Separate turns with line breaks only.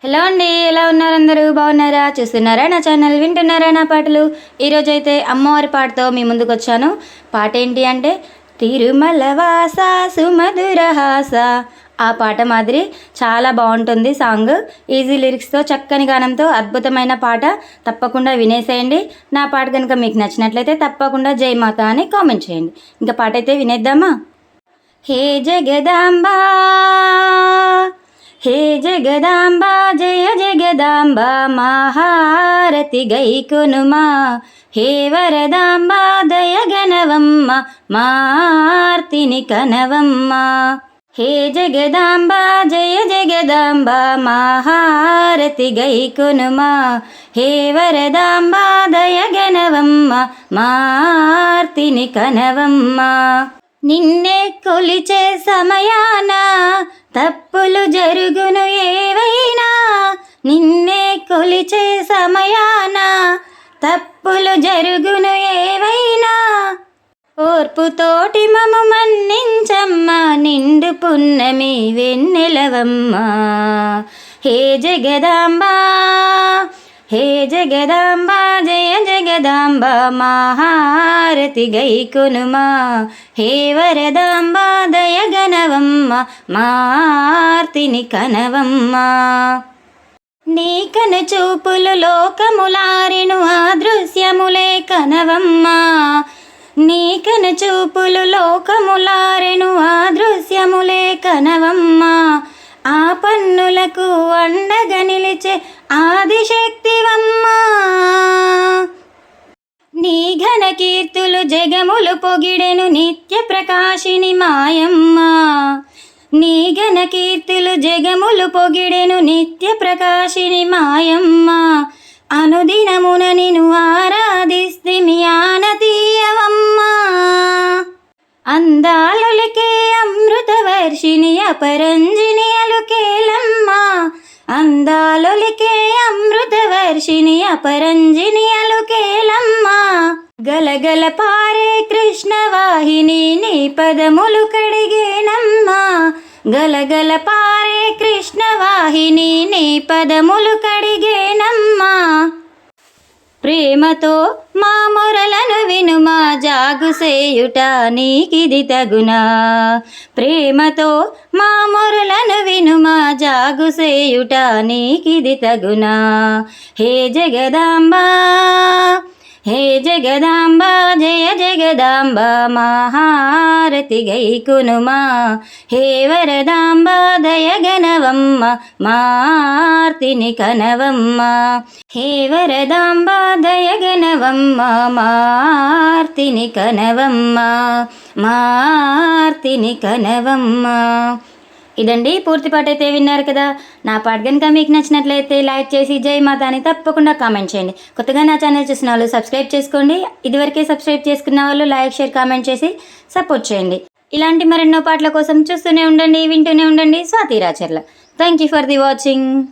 Hello అండి, ఎలా ఉన్నారు? అందరూ బాగున్నారా? చూస్తున్నారా నా ఛానల్, వింటున్నారా నా పాటలు? ఈరోజైతే అమ్మవారి పాటతో మీ ముందుకు వచ్చాను. పాట ఏంటి అంటే తిరుమల వాస సుమధురహాస. ఆ పాట మాదిరి చాలా బాగుంటుంది సాంగ్. ఈజీ లిరిక్స్తో, చక్కని గానంతో అద్భుతమైన పాట. తప్పకుండా వినేసేయండి. నా పాట కనుక మీకు నచ్చినట్లయితే తప్పకుండా జై మాత అని కామెంట్ చేయండి. ఇంకా పాట అయితే వినేద్దామా? హే జగదాంబా, హే జగదాంబా, జయ జగదాంబా, మహారతి గైకొనుమా. హే వరదాంబా, దయగనవమ్మ, మార్తిని కనవమ్మ. హే జగదాంబా, జయ జగదాంబా, మహారతి గైకొనుమా. హే వరదాంబా, దయగనవమ్మ, మార్తిని కనవమ్మ. నిన్నే కొలిచే సమయాన తప్పులు జరుగును ఏవైనా. నిన్నే కొలిచే సమయాన తప్పులు జరుగును ఏవైనా. ఓర్పుతోటి మము మన్నించమ్మ, నిండు పున్నమి వెన్నెలవమ్మ. హే జగదాంబా, హే జగదాంబా, జయ జగదాంబా, మహారతి గైకొనుమా. హే వరదాంబా, దయగనవమ్మ, మార్తిని కనవమ్మ. నీ కను చూపులు లోకములారెను ఆ దృశ్యములే కనవమ్మ. నీ కను చూపులు లోకములారెను ఆ దృశ్యములే కనవమ్మ. ఆ పన్నులకు అండగా నిలిచే ఆదిశక్తివమ్మ. నీ ఘన కీర్తులు జగములు పొగిడెను నిత్య ప్రకాశిని మాయమ్మ. నీ ఘన కీర్తులు జగములు పొగిడెను నిత్య ప్రకాశిని మాయమ్మ. అనుదినమున నిన్ను ఆరాధిస్తిమి ఆనతీయవమ్మ. అందాలొలికే అమృత వర్షిణి అపరంజిని అలుకేలమ్మ. అందాలొలికే అమృత వర్షిణి అపరంజిని అలుకేలమ్మ. గలగల పారే కృష్ణవాహిని నీ పదములు కడిగేనమ్మ. గలగల పారే కృష్ణవాహిని నీ పదములు కడిగేనమ్మ. ప్రేమతో మా మొరలను వినుమా, జాగుసేయుట నీకిది తగునా. ప్రేమతో మా మొరలను వినుమా, జాగుసేయుట నీకిది తగునా. హే జగదాంబా, హే జగదాంబా, జయ జగదాంబా, మహారతి గైకొనుమా. హే వరదాంబా, దయగనవమ్మ, మార్తిని కనవమ్మ. హే వరదాంబా, దయగనవమ్మ, మార్తిని కనవమ్మ, మార్తిని కనవమ్మ. ఇదండి పూర్తి పాట అయితే విన్నారు కదా. నా పాట కనుక మీకు నచ్చినట్లయితే లైక్ చేసి జై మాత అని తప్పకుండా కామెంట్ చేయండి. కొత్తగా నా ఛానల్ చూసిన వాళ్ళు సబ్స్క్రైబ్ చేసుకోండి. ఇదివరకే సబ్స్క్రైబ్ చేసుకున్న వాళ్ళు లైక్, షేర్, కామెంట్ చేసి సపోర్ట్ చేయండి. ఇలాంటి మరెన్నో పాటల కోసం చూస్తూనే ఉండండి, వింటూనే ఉండండి Swathi Racharla. Thank you for the watching.